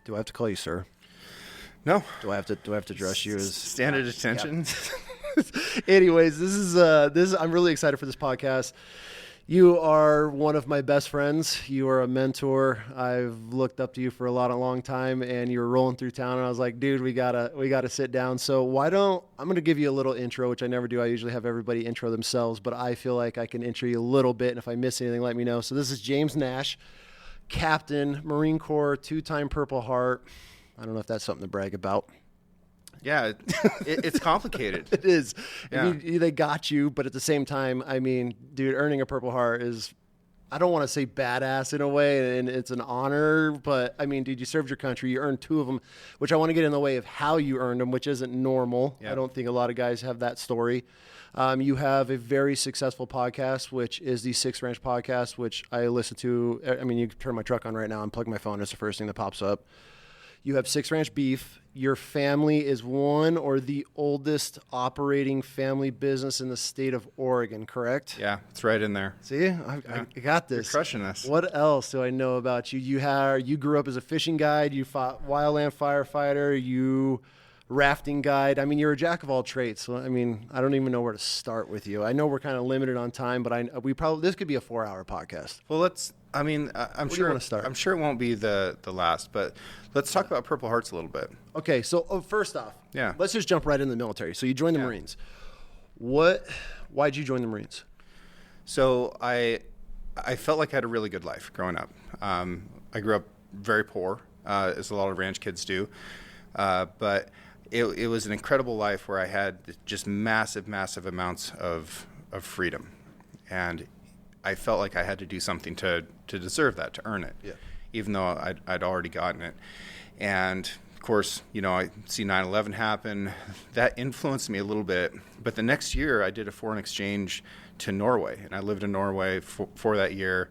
Do I have to call you sir? No. Do I have to address you as standard attention? Anyways, this is I'm really excited for this podcast. You are one of my best friends. You are a mentor. I've looked up to you for a long time, and you were rolling through town, and I was like, dude, we gotta sit down. So I'm going to give you a little intro, which I never do. I usually have everybody intro themselves, but I feel like I can intro you a little bit, and if I miss anything, let me know. So this is James Nash, Captain, Marine Corp, 2-time Purple Heart. I don't know if that's something to brag about. Yeah, it's complicated. It is. Yeah. They got you, but at the same time, I mean, dude, earning a Purple Heart is, I don't want to say badass in a way, and it's an honor, but I mean, dude, you served your country. You earned 2 of them, which I want to get in the way of how you earned them, which isn't normal. Yeah. I don't think a lot of guys have that story. You have a very successful podcast, which is the Six Ranch podcast, which I listen to. I mean, you can turn my truck on right now and plug my phone. It's the first thing that pops up. You have Six Ranch Beef. Your family is one or the oldest operating family business in the state of Oregon, correct? Yeah, it's right in there. See, I got this. You're crushing this. What else do I know about you? You grew up as a fishing guide. You fought wildland firefighter. You rafting guide. I mean, you're a jack of all trades. So, I mean, I don't even know where to start with you. I know we're kind of limited on time, but this could be a 4-hour podcast. Well, I'm sure it won't be the last, but let's talk about Purple Hearts a little bit. Okay, so first off, yeah, let's just jump right in the military. So you joined the Marines. Why'd you join the Marines? So I felt like I had a really good life growing up. I grew up very poor, as a lot of ranch kids do, but it was an incredible life where I had just massive amounts of freedom, and I felt like I had to do something to deserve that, to earn it, even though I'd already gotten it. And of course, I see 9/11 happen. That influenced me a little bit. But the next year, I did a foreign exchange to Norway, and I lived in Norway for that year.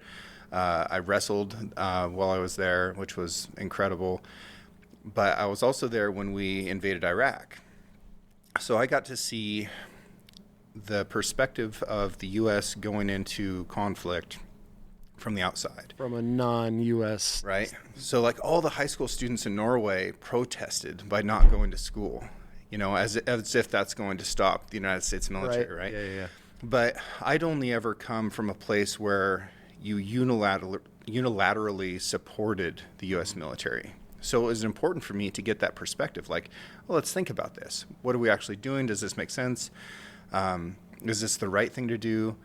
I wrestled while I was there, which was incredible. But I was also there when we invaded Iraq. So I got to see the perspective of the U.S. going into conflict from the outside. From a non-U.S. Right? So like all the high school students in Norway protested by not going to school, as if that's going to stop the United States military, right? Yeah. But I'd only ever come from a place where you unilaterally supported the U.S. military. So it was important for me to get that perspective. Like, well, let's think about this. What are we actually doing? Does this make sense? Is this the right thing to do?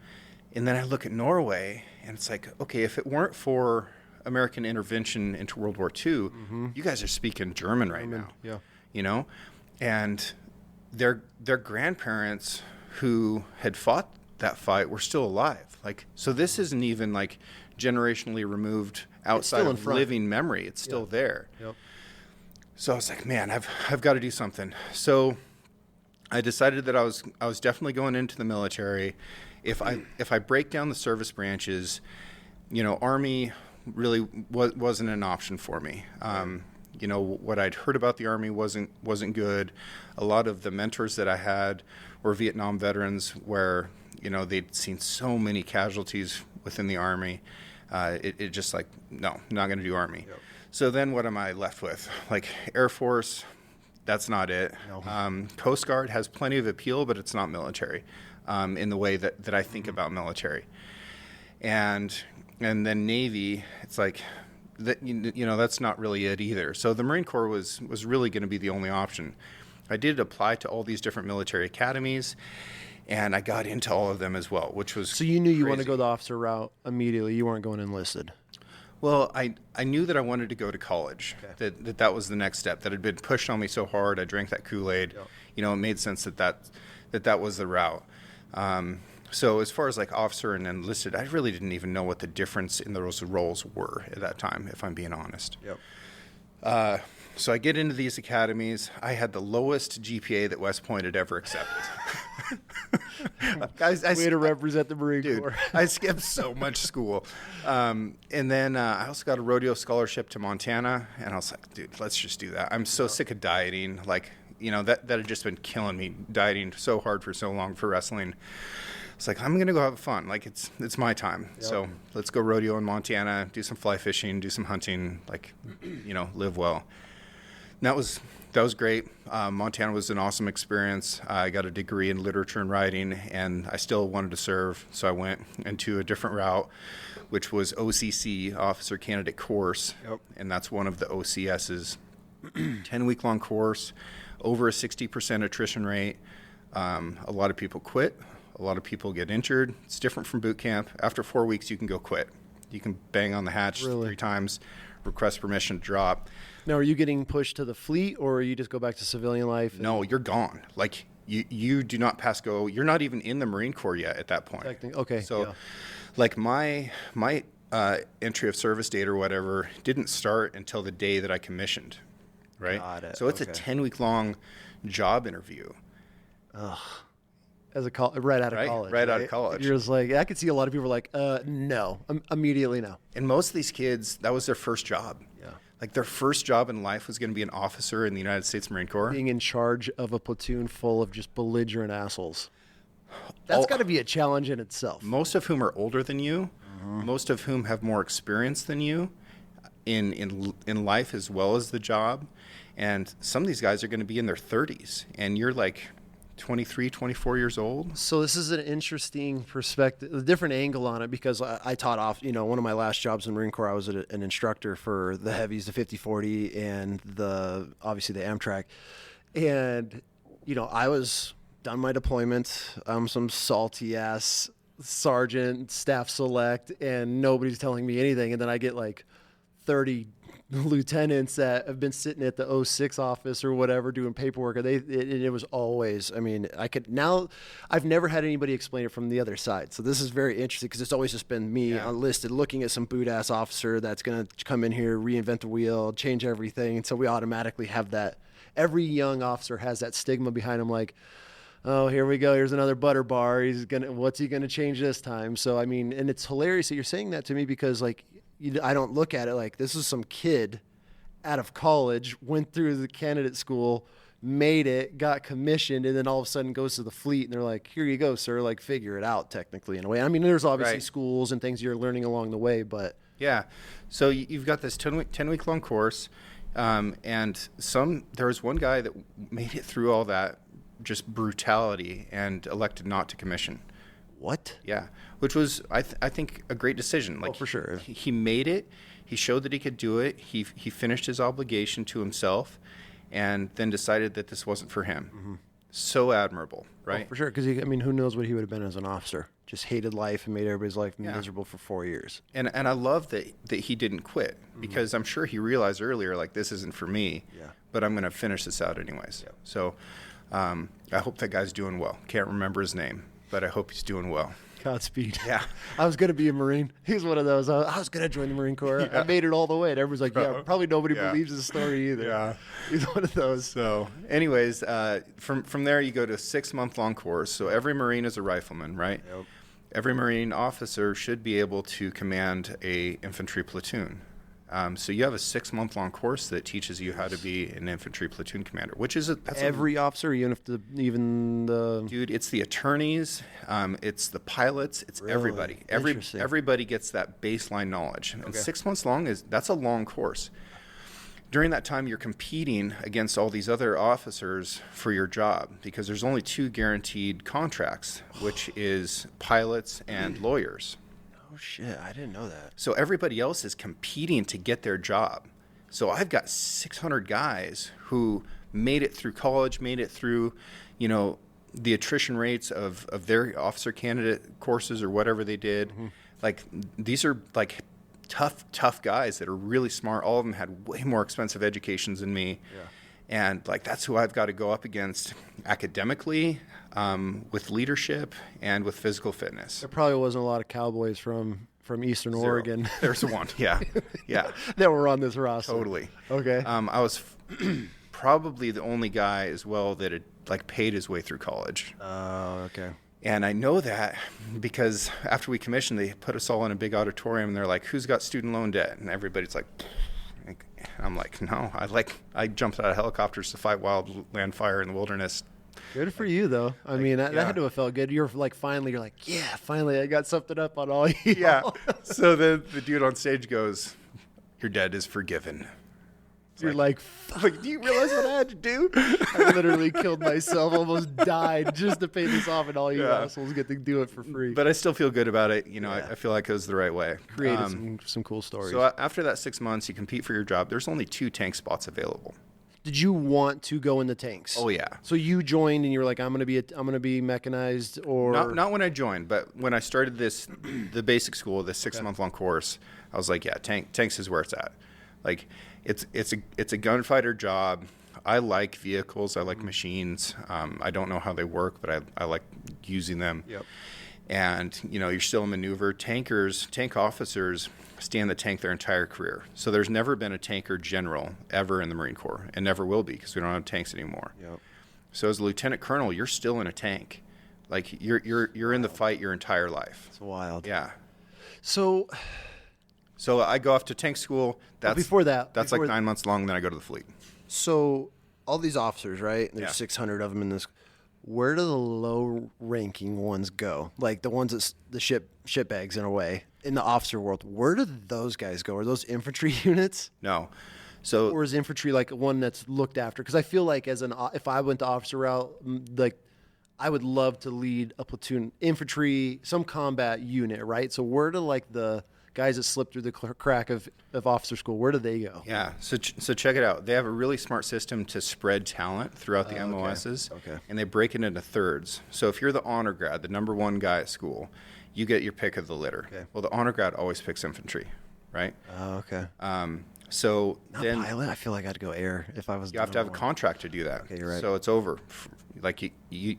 And then I look at Norway, and it's like, okay, if it weren't for American intervention into World War II, you guys are speaking German right now. Yeah. And their grandparents who had fought that fight were still alive. Like, so this isn't even like generationally removed outside of living memory. It's still there. Yep. So I was like, man, I've got to do something. So I decided that I was definitely going into the military. If I break down the service branches, Army really wasn't an option for me. What I'd heard about the Army wasn't good. A lot of the mentors that I had were Vietnam veterans, where they'd seen so many casualties within the Army. It just like, no, not going to do Army. Yep. So then what am I left with? Like Air Force, that's not it. No. Coast Guard has plenty of appeal, but it's not military in the way that I think about military. And then Navy, it's like, that's not really it either. So the Marine Corps was really going to be the only option. I did apply to all these different military academies, and I got into all of them as well, which was So you knew you crazy. wanted to go the officer route immediately. You weren't going enlisted. Well, I knew that I wanted to go to college, okay. that was the next step, that had been pushed on me so hard. I drank that Kool-Aid. Yep. It made sense that was the route. So as far as like officer and enlisted, I really didn't even know what the difference in those roles were at that time, if I'm being honest. Yep. So I get into these academies. I had the lowest GPA that West Point had ever accepted. Way to represent the Marine Corps. I skipped so much school. And then I also got a rodeo scholarship to Montana. And I was like, dude, let's just do that. I'm so sick of dieting. Like, that had just been killing me, dieting so hard for so long for wrestling. It's like, I'm going to go have fun. Like, it's my time. Yep. So let's go rodeo in Montana, do some fly fishing, do some hunting, like, live well. And that was great. Montana was an awesome experience. I got a degree in literature and writing, and I still wanted to serve. So I went into a different route, which was OCC, Officer Candidate Course. Yep. And that's one of the OCS's 10-week-long course, over a 60% attrition rate. A lot of people quit. A lot of people get injured. It's different from boot camp. After 4 weeks, you can go quit. You can bang on the hatch 3 times, request permission to drop. Now, are you getting pushed to the fleet, or you just go back to civilian life? No, you're gone. Like, you do not pass go. You're not even in the Marine Corps yet at that point. Okay. So, like, my entry of service date or whatever didn't start until the day that I commissioned, right? Got it. So it's a 10-week-long job interview. Ugh. As a right out of college. Right out of college. You're just like, I could see a lot of people like, no, immediately no. And most of these kids, that was their first job. Yeah. Like, their first job in life was going to be an officer in the United States Marine Corps. Being in charge of a platoon full of just belligerent assholes. That's got to be a challenge in itself. Most of whom are older than you, most of whom have more experience than you in life as well as the job. And some of these guys are going to be in their 30s, and you're like 23, 24 years old. So this is an interesting perspective, a different angle on it, because I taught off, one of my last jobs in the Marine Corps, I was an instructor for the heavies, the 50-40, and obviously the Amtrak. And, I was done my deployment. I'm some salty ass sergeant, staff select, and nobody's telling me anything. And then I get like 30 lieutenants that have been sitting at the 06 office or whatever doing paperwork, and it was always, I've never had anybody explain it from the other side. So this is very interesting, because it's always just been me unlisted looking at some boot ass officer that's going to come in here, reinvent the wheel, change everything. And so we automatically have that. Every young officer has that stigma behind him, like, oh, here we go. Here's another butter bar. What's he going to change this time? So, and it's hilarious that you're saying that to me, because like, I don't look at it like this is some kid out of college, went through the candidate school, made it, got commissioned, and then all of a sudden goes to the fleet, and they're like, here you go, sir, like, figure it out technically in a way. There's obviously schools and things you're learning along the way, but. Yeah. So you've got this 10-week long course, and there was one guy that made it through all that just brutality and elected not to commission. What? Yeah, which was, I think, a great decision. Like, for sure. He made it. He showed that he could do it. He finished his obligation to himself, and then decided that this wasn't for him. Mm-hmm. So admirable, right? Oh, for sure, because who knows what he would have been as an officer? Just hated life and made everybody's life miserable for 4 years. And I love that he didn't quit, because I'm sure he realized earlier, like, this isn't for me. Yeah. But I'm going to finish this out anyways. Yeah. So I hope that guy's doing well. Can't remember his name, but I hope he's doing well. Godspeed. Yeah. I was going to be a Marine. He's one of those. I was going to join the Marine Corps. Yeah. I made it all the way. And everyone's like, probably nobody believes his story either. Yeah. He's one of those. So anyways, from there you go to a 6-month-long course. So every Marine is a rifleman, right? Yep. Every Marine officer should be able to command a infantry platoon. So you have a 6-month-long course that teaches you how to be an infantry platoon commander, which is every officer, even the dude. It's the attorneys, it's the pilots, it's really? Everybody. Everybody gets that baseline knowledge. And 6 months long that's a long course. During that time, you're competing against all these other officers for your job, because there's only 2 guaranteed contracts, which is pilots and lawyers. Oh, shit. I didn't know that. So everybody else is competing to get their job. So I've got 600 guys who made it through college, made it through, the attrition rates of their officer candidate courses or whatever they did. Mm-hmm. Like, these are, like, tough guys that are really smart. All of them had way more expensive educations than me. Yeah. And, like, that's who I've got to go up against academically, with leadership, and with physical fitness. There probably wasn't a lot of cowboys from Eastern Oregon. There's one, yeah. That were on this roster. Totally. Okay. I was probably the only guy as well that had, like, paid his way through college. Oh, okay. And I know that because after we commissioned, they put us all in a big auditorium, and they're like, who's got student loan debt? And everybody's like, I'm like, no. I jumped out of helicopters to fight wildland fire in the wilderness Good for you, though. I mean, that had to have felt good. You're like, finally, I got something up on all you. Yeah. So the dude on stage goes, "Your debt is forgiven." You're like, do you realize what I had to do? I literally killed myself, almost died just to pay this off, and all you assholes get to do it for free. But I still feel good about it. You know, I feel like it was the right way. Created some cool stories. So after that 6 months, you compete for your job. There's only 2 tank spots available. Did you want to go in the tanks? Oh yeah. So you joined, and you were like, I'm gonna be mechanized, or not when I joined, but when I started the basic school, this 6-month-long course, I was like, yeah, tanks is where it's at. Like, it's a gunfighter job. I like vehicles. I like machines. I don't know how they work, but I like using them. Yep. And, you're still a maneuver. Tank officers stay in the tank their entire career. So there's never been a tanker general ever in the Marine Corps, and never will be, because we don't have tanks anymore. Yep. So as a lieutenant colonel, you're still in a tank. Like, you're in the fight your entire life. It's wild. Yeah. So I go off to tank school. That's like 9 months long. Then I go to the fleet. So all these officers, right? There's 600 of them in this. Where do the low-ranking ones go? Like the ones that the shit bags in a way in the officer world. Where do those guys go? Are those infantry units? No. Or is infantry like one that's looked after? Because I feel like if I went the officer route, like I would love to lead a platoon, infantry, some combat unit, right? So where do like the guys that slip through the crack of officer school, where do they go? Yeah, so check it out. They have a really smart system to spread talent throughout the MOSs, and they break it into thirds. So if you're the honor grad, the number 1 guy at school, you get your pick of the litter. Okay. Well, the honor grad always picks infantry, right? Oh, okay. So not then pilot. I feel like I'd go air if I was. You have to have a contract to do that. Okay, you're right. So it's over. Like you,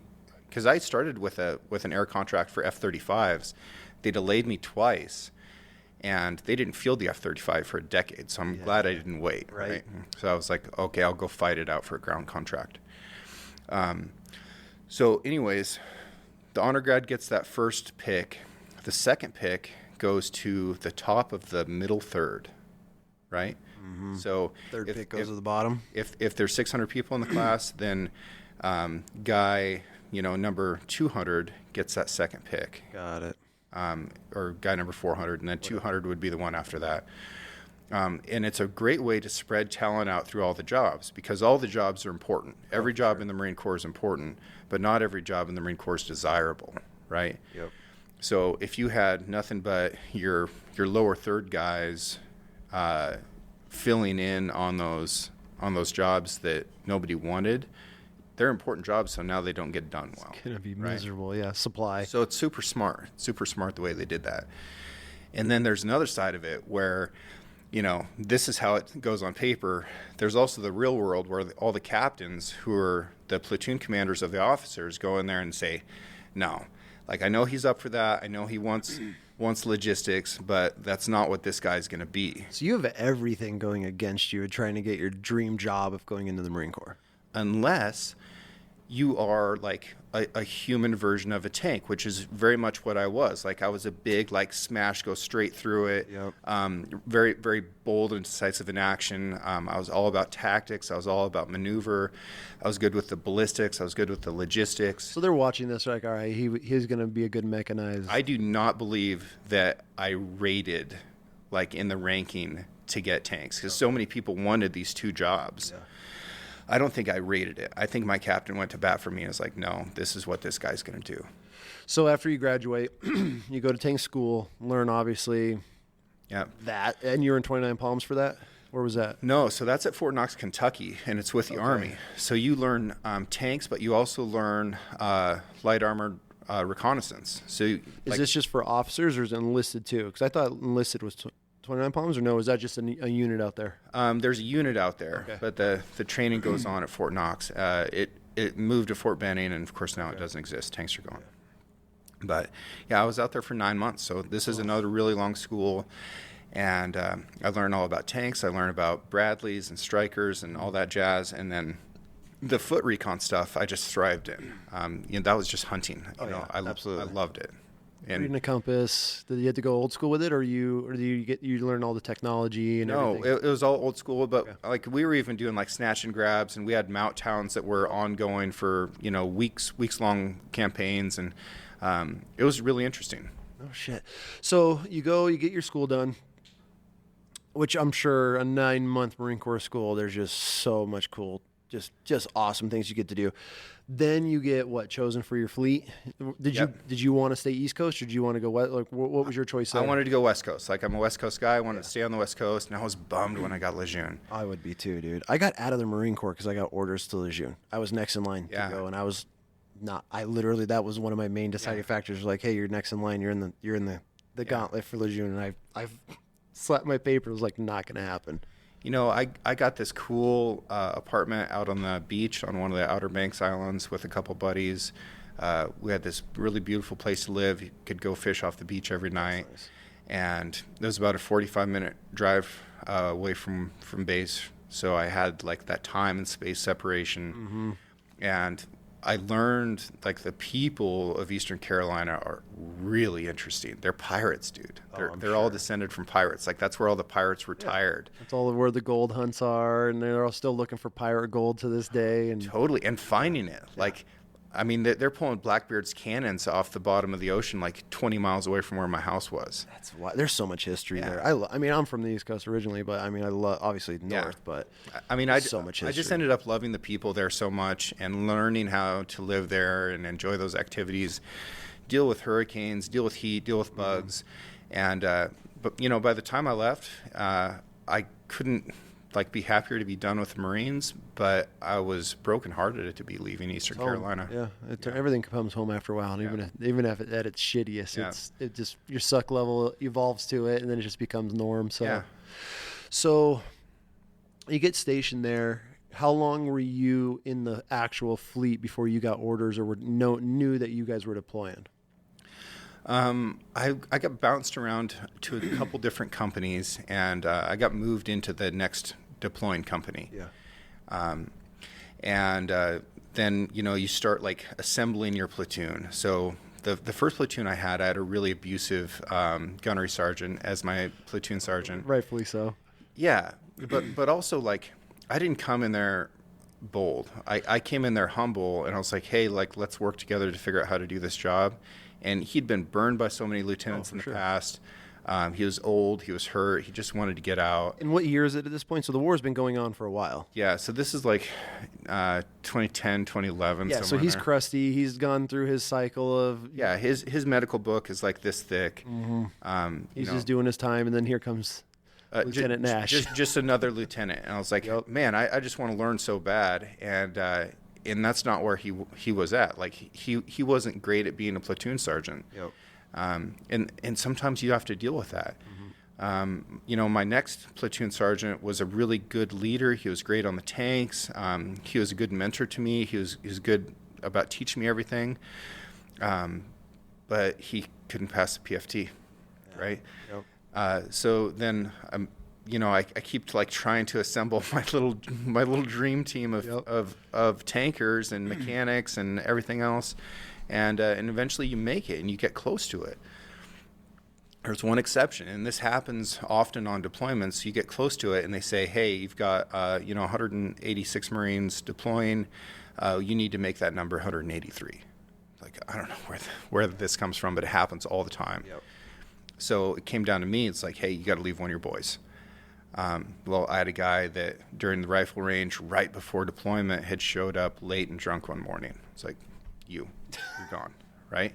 because I started with an air contract for F-35s. They delayed me twice. And they didn't field the F-35 for a decade, so I'm glad I didn't wait. Right. So I was like, okay, I'll go fight it out for a ground contract. So anyways, the honor grad gets that first pick. The second pick goes to the top of the middle third, right? Mm-hmm. So third pick goes to the bottom. If there's 600 people in the class, then guy, number 200 gets that second pick. Got it. Or guy number 400, and then 200 would be the one after that. And it's a great way to spread talent out through all the jobs, because all the jobs are important. Every job in the Marine Corps is important, but not every job in the Marine Corps is desirable, right? Yep. So if you had nothing but your lower third guys filling in on those jobs that nobody wanted, they're important jobs, so now they don't get done well. It's going to be miserable, yeah. Supply. So it's super smart the way they did that. And then there's another side of it where, this is how it goes on paper. There's also the real world where all the captains who are the platoon commanders of the officers go in there and say, no, like I know he's up for that. I know he wants logistics, but that's not what this guy's going to be. So you have everything going against you trying to get your dream job of going into the Marine Corps. Unless you are like a human version of a tank, which is very much what I was. Like I was a big, like smash, go straight through it. Yep. Very, very bold and decisive in action. I was all about tactics. I was all about maneuver. I was good with the ballistics. I was good with the logistics. So they're watching this like, all right, he's going to be a good mechanized. I do not believe that I rated like in the ranking to get tanks, because so many people wanted these 2 jobs. Yeah. I don't think I rated it. I think my captain went to bat for me and was like, no, this is what this guy's going to do. So after you graduate, you go to tank school, learn obviously that, and you're in 29 Palms for that? Where was that? No, so that's at Fort Knox, Kentucky, and it's with the Army. So you learn tanks, but you also learn light armored reconnaissance. So is this just for officers or is it enlisted too? Because I thought enlisted was 29 Palms, or no? Is that just a unit out there? There's a unit out there, but the training goes on at Fort Knox. It moved to Fort Benning, and of course now it doesn't exist. Tanks are gone. But I was out there for 9 months. So this is another really long school, and I learned all about tanks. I learned about Bradleys and Strikers and all that jazz, and then the foot recon stuff I just thrived in. That was just hunting. I loved it. And reading a compass. Did you have to go old school with it, or you learn all the technology and no, everything? it was all old school, but like we were even doing like snatch and grabs, and we had mount towns that were ongoing for weeks long campaigns, and it was really interesting. Oh shit! So you get your school done, which I'm sure a 9-month Marine Corps school. There's just so much cool, just awesome things you get to do. Then you get chosen for your fleet. Did you want to stay East Coast, or did you want to go west? Like, what was your choice there? I wanted to go West Coast. Like, I'm a West Coast guy. I wanted to stay on the West Coast, and I was bummed when I got Lejeune. I would be too, dude. I got out of the Marine Corps because I got orders to Lejeune. I was next in line to go, and I was not. I literally, that was one of my main deciding factors. Like, hey, you're next in line. You're in the gauntlet for Lejeune, and I've slapped my paper. It was like, not going to happen. I got this cool apartment out on the beach on one of the Outer Banks islands with a couple buddies. We had this really beautiful place to live. You could go fish off the beach every night. Nice. And it was about a 45-minute drive away from base. So I had like that time and space separation. Mm-hmm. And I learned like the people of Eastern Carolina are really interesting. They're pirates, dude. They're all descended from pirates. Like that's where all the pirates retired. That's all where the gold hunts are, and they're all still looking for pirate gold to this day. And totally, and finding it. Like, I mean, they're pulling Blackbeard's cannons off the bottom of the ocean, like 20 miles away from where my house was. That's why there's so much history there. I mean, I'm from the East Coast originally, but I mean, I love obviously north, but I mean, so much history. I just ended up loving the people there so much and learning how to live there and enjoy those activities, deal with hurricanes, deal with heat, deal with bugs, and but by the time I left, I couldn't be happier to be done with the Marines, but I was brokenhearted to be leaving Eastern Carolina. Yeah, everything comes home after a while, and even if at its shittiest, it just your suck level evolves to it, and then it just becomes norm. So you get stationed there. How long were you in the actual fleet before you got orders or knew that you guys were deploying? I got bounced around to a couple different companies, and I got moved into the next deploying company. Then you start like assembling your platoon. So the first platoon I had a really abusive gunnery sergeant as my platoon sergeant. Rightfully so. Yeah, but also like I didn't come in there bold. I came in there humble, and I was like, hey, like let's work together to figure out how to do this job. And he'd been burned by so many lieutenants in the past. He was old. He was hurt. He just wanted to get out. And what year is it at this point? So the war's been going on for a while. Yeah, so this is like 2010, 2011. Yeah, so he's crusty. He's gone through his cycle of... Yeah, his medical book is like this thick. Mm-hmm. He's just doing his time, and then here comes Lieutenant Nash. Just another lieutenant. And I was like, man, I just want to learn so bad. And that's not where he was at. Like he wasn't great at being a platoon sergeant. And sometimes you have to deal with that. My next platoon sergeant was a really good leader. He was great on the tanks. He was a good mentor to me. He was good about teaching me everything. But he couldn't pass the PFT, right? So then I keep like trying to assemble my little dream team of tankers and mechanics and everything else, and eventually you make it and you get close to it. There's one exception, and this happens often on deployments. You get close to it, and they say, "Hey, you've got 186 Marines deploying. You need to make that number 183." Like I don't know where this comes from, but it happens all the time. So it came down to me. It's like, hey, you got to leave one of your boys. Well, I had a guy that during the rifle range right before deployment had showed up late and drunk one morning. It's like, you're gone, right?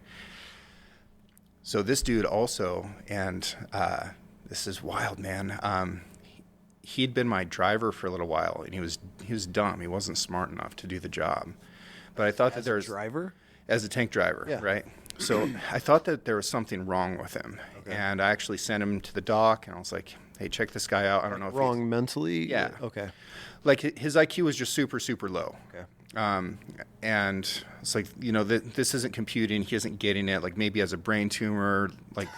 So this dude also, and this is wild, man. He'd been my driver for a little while, and he was dumb. He wasn't smart enough to do the job. But I thought that there was driver as a tank driver, right? So I thought that there was something wrong with him, and I actually sent him to the doc, and I was like, hey, check this guy out. I don't know if wrong mentally. Yeah. Okay. Like his IQ was just super, super low. Okay. And it's like, this isn't computing. He isn't getting it. Like maybe he has a brain tumor, like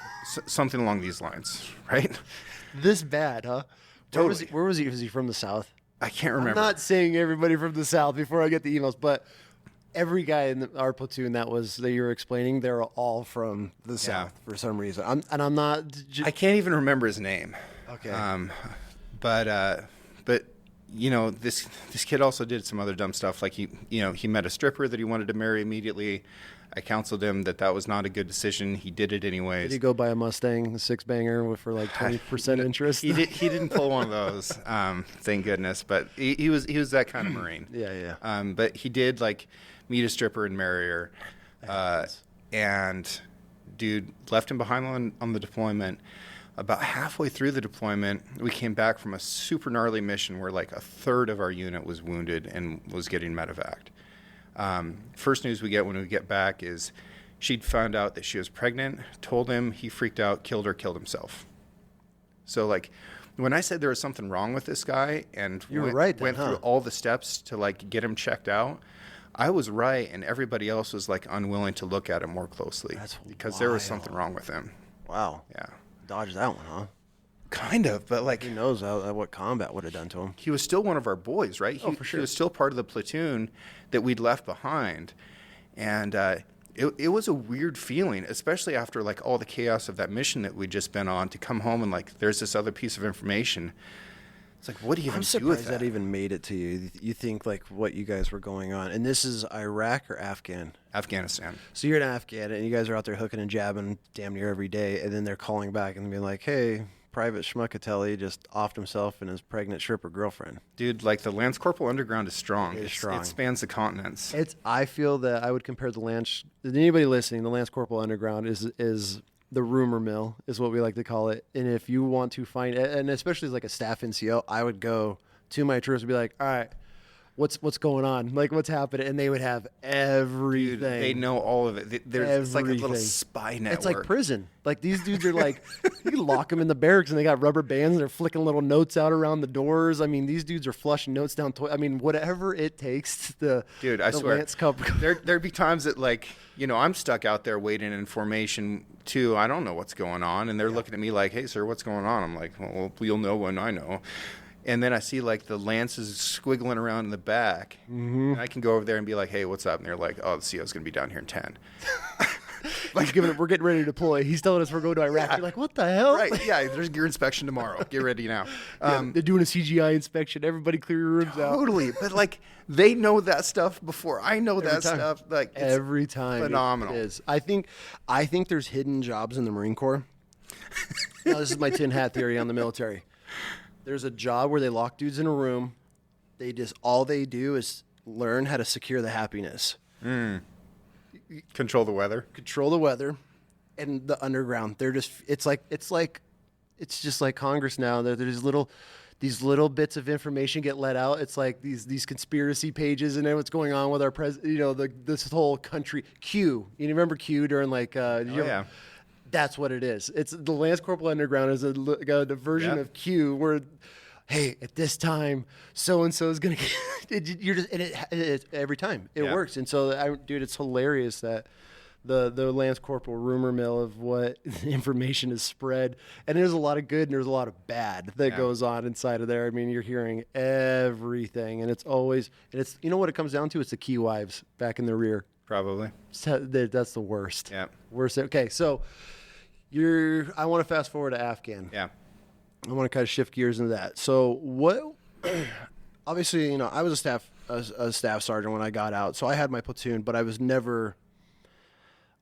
something along these lines, right? This bad, huh? Totally. Where was he? Was he from the South? I can't remember. I'm not saying everybody from the South before I get the emails, but every guy in our platoon that you were explaining, they're all from the South for some reason. I'm not. I can't even remember his name. Okay. But you know, this kid also did some other dumb stuff. Like he met a stripper that he wanted to marry immediately. I counseled him that was not a good decision. He did it anyways. Did he go buy a Mustang, a six-banger for like 20% interest? He didn't pull one of those, thank goodness. But he was that kind of Marine. Yeah. But he did like meet a stripper and marry her, and dude left him behind on the deployment. About halfway through the deployment, we came back from a super gnarly mission where like a third of our unit was wounded and was getting medevaced. First news we get when we get back is she'd found out that she was pregnant, told him, he freaked out, killed himself. So like when I said there was something wrong with this guy and went through all the steps to like get him checked out, I was right, and everybody else was like unwilling to look at him more closely because there was something wrong with him. Wow. Yeah. Dodged that one, huh? Kind of, but like who knows what combat would have done to him. He was still one of our boys, right? For sure. He was still part of the platoon that we'd left behind, and it was a weird feeling, especially after like all the chaos of that mission that we'd just been on, to come home and like there's this other piece of information. It's like, what do you even do with that? That even made it to you. You think like what you guys were going on, and this is Iraq or Afghanistan. So you're in Afghan, and you guys are out there hooking and jabbing damn near every day, and then they're calling back and being like, "Hey, Private Schmuckatelli just offed himself and his pregnant stripper girlfriend." Dude, like the Lance Corporal Underground is strong. It is strong. It spans the continents. I feel that I would compare the Lance. Anybody listening, the Lance Corporal Underground is the rumor mill, is what we like to call it. And if you want to find, and especially as like a staff NCO, I would go to my troops and be like, all right, what's going on? Like, what's happening? And they would have everything. Dude, they know all of it. It's like a little spy network. It's like prison. Like these dudes are like, you can lock them in the barracks and they got rubber bands and they're flicking little notes out around the doors. I mean, these dudes are flushing notes down. Whatever it takes to dude, I swear. Lance Cup. There'd be times that like, I'm stuck out there waiting in formation too. I don't know what's going on. And they're looking at me like, hey, sir, what's going on? I'm like, well, you'll know when I know. And then I see like the lances squiggling around in the back. Mm-hmm. And I can go over there and be like, hey, what's up? And they're like, oh, the CO's going to be down here in 10. Like, we're getting ready to deploy. He's telling us we're going to Iraq. You're like, what the hell? Right. Yeah. There's gear inspection tomorrow. Get ready now. They're doing a CGI inspection. Everybody clear your rooms out. Totally. But like, they know that stuff before I know that stuff. Like, it's every time. Phenomenal. It is. I think there's hidden jobs in the Marine Corps. Now, this is my tin hat theory on the military. There's a job where they lock dudes in a room. All they do is learn how to secure the happiness. Control the weather. And the underground. It's just like Congress now. There's these little bits of information get let out. It's like these conspiracy pages and then what's going on with our president. This whole country. Q. You remember Q during like? Yeah. That's what it is. It's the Lance Corporal Underground is a version of Q where, hey, at this time, so and so is gonna get. It every time it works, and so dude, it's hilarious that the Lance Corporal rumor mill of what information is spread, and there's a lot of good and there's a lot of bad that goes on inside of there. I mean, you're hearing everything, and it's always what it comes down to. It's the key wives back in the rear. Probably. That's the worst. Yeah. Worst. Okay, so. I want to fast forward to Afghan. Yeah. I want to kind of shift gears into that. So what? Obviously, I was a staff sergeant when I got out, so I had my platoon, but I was never,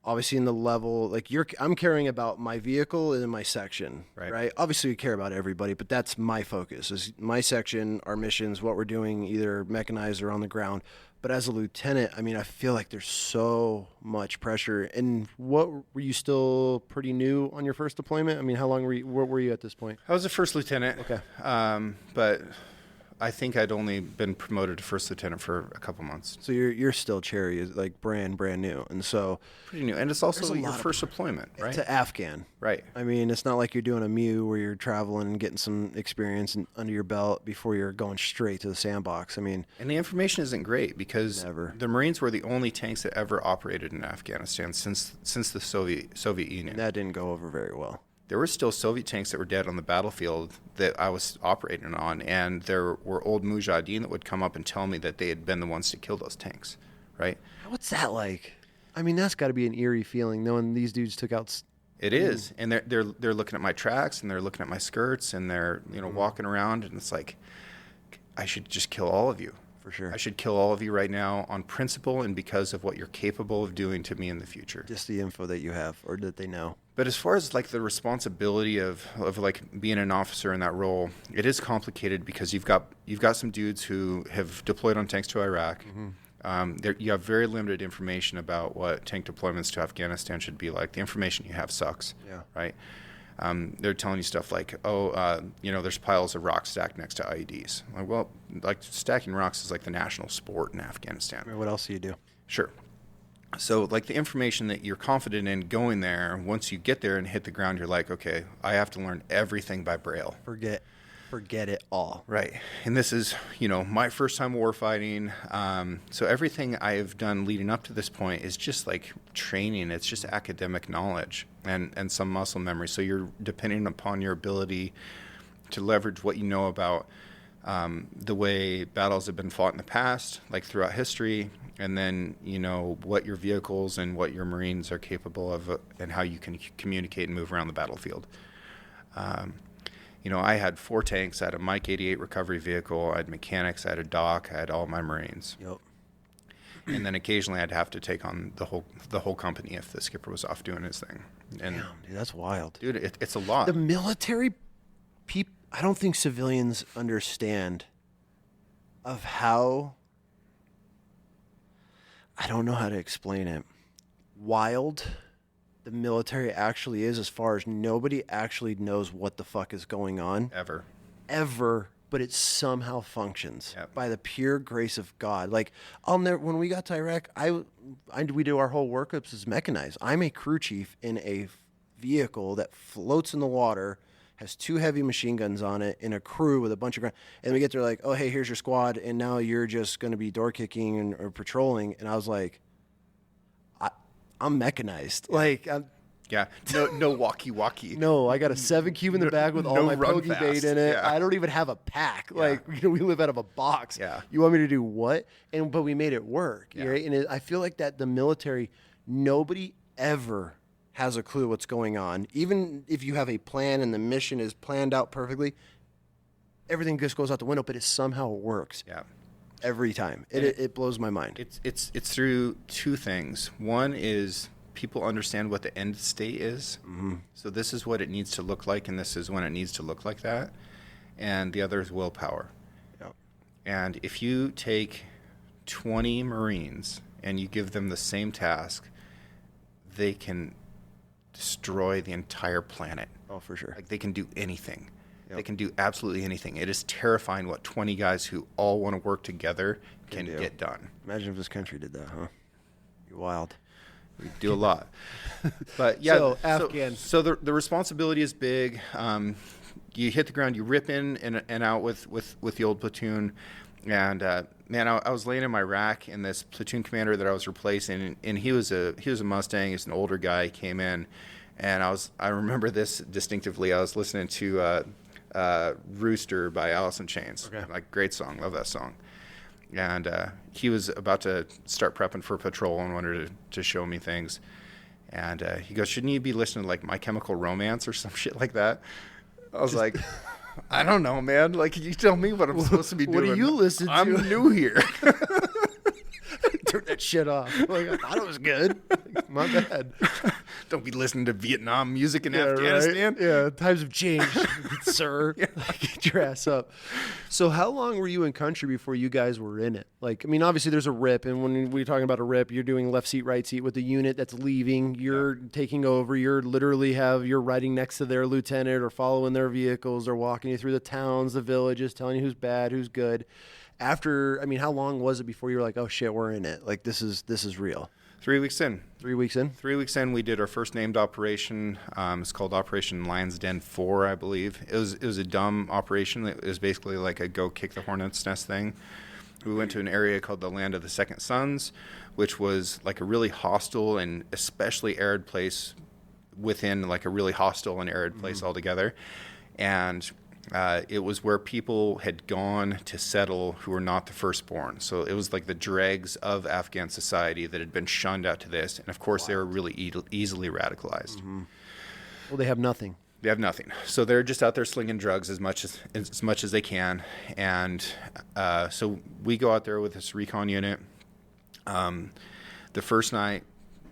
obviously, in the level like I'm caring about my vehicle and my section, right? Obviously, we care about everybody, but that's my focus: is my section, our missions, what we're doing, either mechanized or on the ground. But as a lieutenant, I mean, I feel like there's so much pressure. And were you still pretty new on your first deployment? I mean, how long where were you at this point? I was a first lieutenant. Okay. But I think I'd only been promoted to first lieutenant for a couple months. So you're still cherry, like brand new, and so pretty new. And it's also your first deployment, right? To Afghan, right? I mean, it's not like you're doing a MEU where you're traveling and getting some experience under your belt before you're going straight to the sandbox. I mean, and the information isn't great because the Marines were the only tanks that ever operated in Afghanistan since the Soviet Union. And that didn't go over very well. There were still Soviet tanks that were dead on the battlefield that I was operating on, and there were old mujahideen that would come up and tell me that they had been the ones to kill those tanks, right? What's that like? I mean, that's got to be an eerie feeling knowing these dudes took out. It is, and they're looking at my tracks, and they're looking at my skirts, and they're walking around, and it's like, I should just kill all of you. For sure. I should kill all of you right now on principle and because of what you're capable of doing to me in the future. Just the info that you have or that they know. But as far as like the responsibility of like being an officer in that role, it is complicated because you've got some dudes who have deployed on tanks to Iraq. You have very limited information about what tank deployments to Afghanistan should be like. The information you have sucks, right? They're telling you stuff like, there's piles of rocks stacked next to IEDs. Like, well, like stacking rocks is like the national sport in Afghanistan. What else do you do? Sure. So like the information that you're confident in going there, once you get there and hit the ground, you're like, okay, I have to learn everything by Braille. Forget it all. Right. And this is, my first time war fighting. So everything I've done leading up to this point is just like training. It's just academic knowledge and some muscle memory. So you're depending upon your ability to leverage what you know about the way battles have been fought in the past, like throughout history, and then, what your vehicles and what your Marines are capable of and how you can communicate and move around the battlefield. I had 4 tanks. I had a Mike 88 recovery vehicle. I had mechanics. I had a dock. I had all my Marines. Yep. And then occasionally I'd have to take on the whole company if the skipper was off doing his thing. And damn, dude, that's wild. Dude, it's a lot. The military people, I don't think civilians understand of how, I don't know how to explain it, wild the military actually is, as far as nobody actually knows what the fuck is going on. Ever, but it somehow functions by the pure grace of God. Like, I'll never, when we got to Iraq, we do our whole workups as mechanized. I'm a crew chief in a vehicle that floats in the water, has 2 heavy machine guns on it, in a crew with a bunch of and we get there like, oh, hey, here's your squad, and now you're just going to be door kicking or patrolling. And I was like, I'm mechanized. Like, no walkie-walkie. No, I got a 7 cube in the back with all my pokey bait in it. Yeah. I don't even have a pack. Yeah. Like, we live out of a box. Yeah. You want me to do what? But we made it work. Yeah. Right? And I feel like that the military, nobody ever has a clue what's going on. Even if you have a plan and the mission is planned out perfectly, everything just goes out the window, but it somehow works. Yeah. Every time. It blows my mind. It's through 2 things. One is people understand what the end state is. Mm-hmm. So this is what it needs to look like, and this is when it needs to look like that. And the other is willpower. Yep. And if you take 20 Marines and you give them the same task, they can destroy the entire planet. Oh, for sure. Like, they can do anything. Yep. They can do absolutely anything. It is terrifying what 20 guys who all want to work together can get done. Imagine if this country did that, huh? You're wild. We do a lot. But yeah, so Afghan. So the responsibility is big. You hit the ground, you rip in and out with the old platoon. And man, I was laying in my rack, and this platoon commander that I was replacing, and he was a Mustang. He's an older guy. He came in, and I remember this distinctively. I was listening to Rooster by Alice in Chains. Okay. Like, great song. Love that song. And he was about to start prepping for patrol and wanted to show me things. And he goes, shouldn't you be listening to like My Chemical Romance or some shit like that? I was like, I don't know, man. Like, you tell me what I'm supposed to be doing. What do you listen to? I'm new here. Turn that shit off. Like, I thought it was good. My bad. Don't be listening to Vietnam music in Afghanistan. Right? Yeah, times have changed, sir. Yeah. Get your ass up. So how long were you in country before you guys were in it? Like, I mean, obviously there's a rip, and when we're talking about a rip, you're doing left seat, right seat with the unit that's leaving. You're taking over. You're riding next to their lieutenant or following their vehicles. They're walking you through the towns, the villages, telling you who's bad, who's good. After, I mean, how long was it before you were like, oh shit, we're in it? Like, this is real. 3 weeks in. 3 weeks in? 3 weeks in, we did our first named operation. It's called Operation Lion's Den 4, I believe. It was a dumb operation. It was basically like a go kick the hornet's nest thing. We went to an area called the Land of the Second Sons, which was like a really hostile and especially arid place within like a really hostile and arid place altogether. And It was where people had gone to settle who were not the firstborn. So it was like the dregs of Afghan society that had been shunned out to this. And of course, they were really easily radicalized. Mm-hmm. Well, they have nothing. They have nothing. So they're just out there slinging drugs as much as they can. And so we go out there with this recon unit. The first night,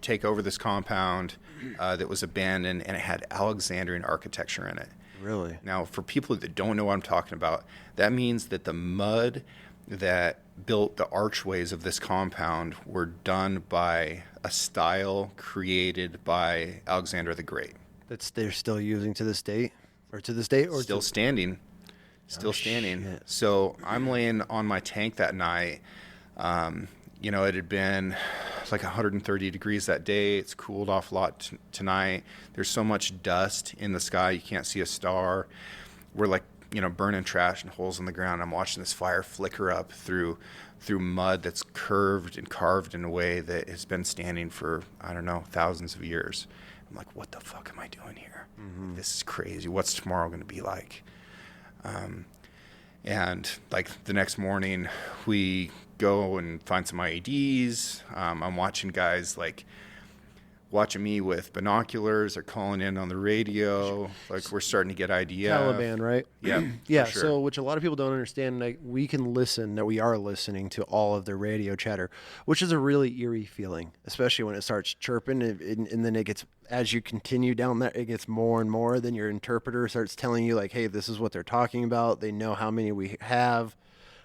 take over this compound that was abandoned, and it had Alexandrian architecture in it. Really? Now, for people that don't know what I'm talking about, that means that the mud that built the archways of this compound were done by a style created by Alexander the Great. That's they're still using to this date? Or to this date? Or still standing. Still standing. Shit. So I'm laying on my tank that night. It had been like 130 degrees that day. It's cooled off a lot tonight. There's so much dust in the sky, you can't see a star. We're like, burning trash and holes in the ground. I'm watching this fire flicker up through mud that's curved and carved in a way that has been standing for, I don't know, thousands of years. I'm like, what the fuck am I doing here? Mm-hmm. This is crazy. What's tomorrow going to be like? And like the next morning, we go and find some IEDs. I'm watching guys like watching me with binoculars. They're calling in on the radio. Like we're starting to get IDF. Taliban, right? Yeah. Yeah. Sure. So, which a lot of people don't understand. Like, we can listen. That we are listening to all of their radio chatter, which is a really eerie feeling, especially when it starts chirping, and then it gets, as you continue down that, it gets more and more. Then your interpreter starts telling you, like, "Hey, this is what they're talking about. They know how many we have."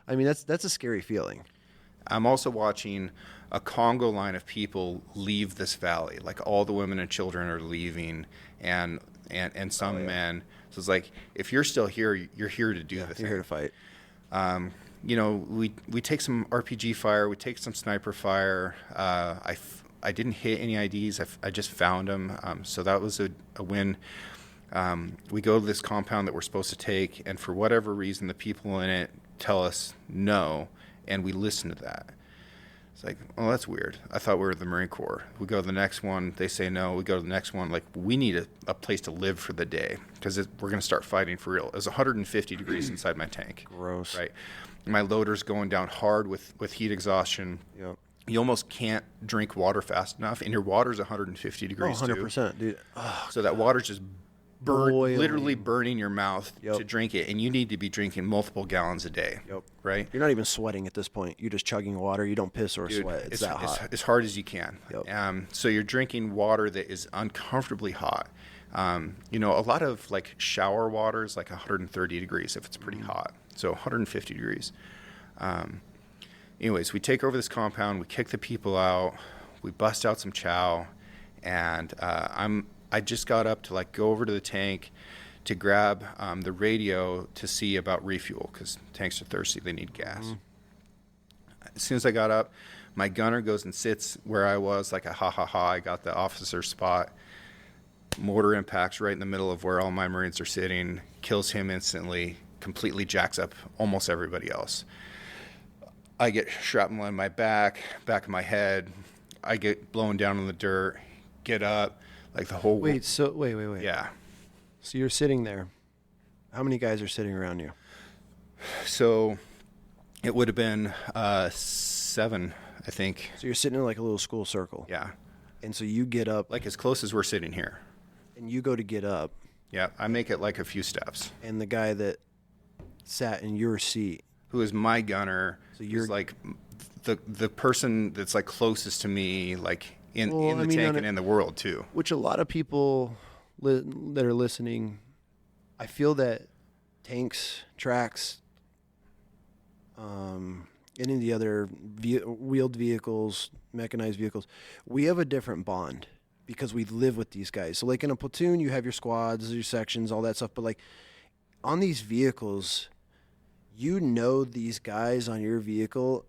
I mean, that's a scary feeling. I'm also watching a Congo line of people leave this valley. Like all the women and children are leaving, and some men. So it's like, if you're still here, you're here to do the thing. You're here to fight. We take some RPG fire, we take some sniper fire. I didn't hit any IDs. I just found them. So that was a win. We go to this compound that we're supposed to take, and for whatever reason, the people in it tell us no, and we listen to that. It's like, oh, that's weird. I thought we were the Marine Corps. We go to the next one. They say no. We go to the next one. Like, we need a place to live for the day because we're going to start fighting for real. It was 150 degrees inside my tank. Gross. Right. My loader's going down hard with heat exhaustion. Yep. You almost can't drink water fast enough, and your water's 150 degrees, 100%, dude. So that water's just Boiling. literally burning your mouth Yep. to drink it, and you need to be drinking multiple gallons a day. Yep. Right? You're not even sweating at this point. You're just chugging water. You don't piss or Dude, sweat. It's that hot. as hard as you can. Yep. So you're drinking water that is uncomfortably hot. A lot of like shower water is like 130 degrees if it's pretty hot. So 150 degrees. Anyways, we take over this compound. We kick the people out. We bust out some chow, and I just got up to like go over to the tank to grab the radio to see about refuel because tanks are thirsty. They need gas. Mm-hmm. As soon as I got up, my gunner goes and sits where I was, like a I got the officer spot. Mortar impacts right in the middle of where all my Marines are sitting, kills him instantly, completely jacks up almost everybody else. I get shrapnel in my back of my head. I get blown down in the dirt, get up, like the whole... Wait. Yeah. So you're sitting there. How many guys are sitting around you? So it would have been 7, I think. So you're sitting in like a little school circle. Yeah. And so you get up. Like as close as we're sitting here. And you go to get up. Yeah, I make it like a few steps. And the guy that sat in your seat, who is my gunner, so you're like the person that's like closest to me, like in the tank and in the world too. Which a lot of people that are listening, I feel that tanks, tracks, any of the other wheeled vehicles, mechanized vehicles, we have a different bond because we live with these guys. So like in a platoon, you have your squads, your sections, all that stuff. But like on these vehicles, you know these guys on your vehicle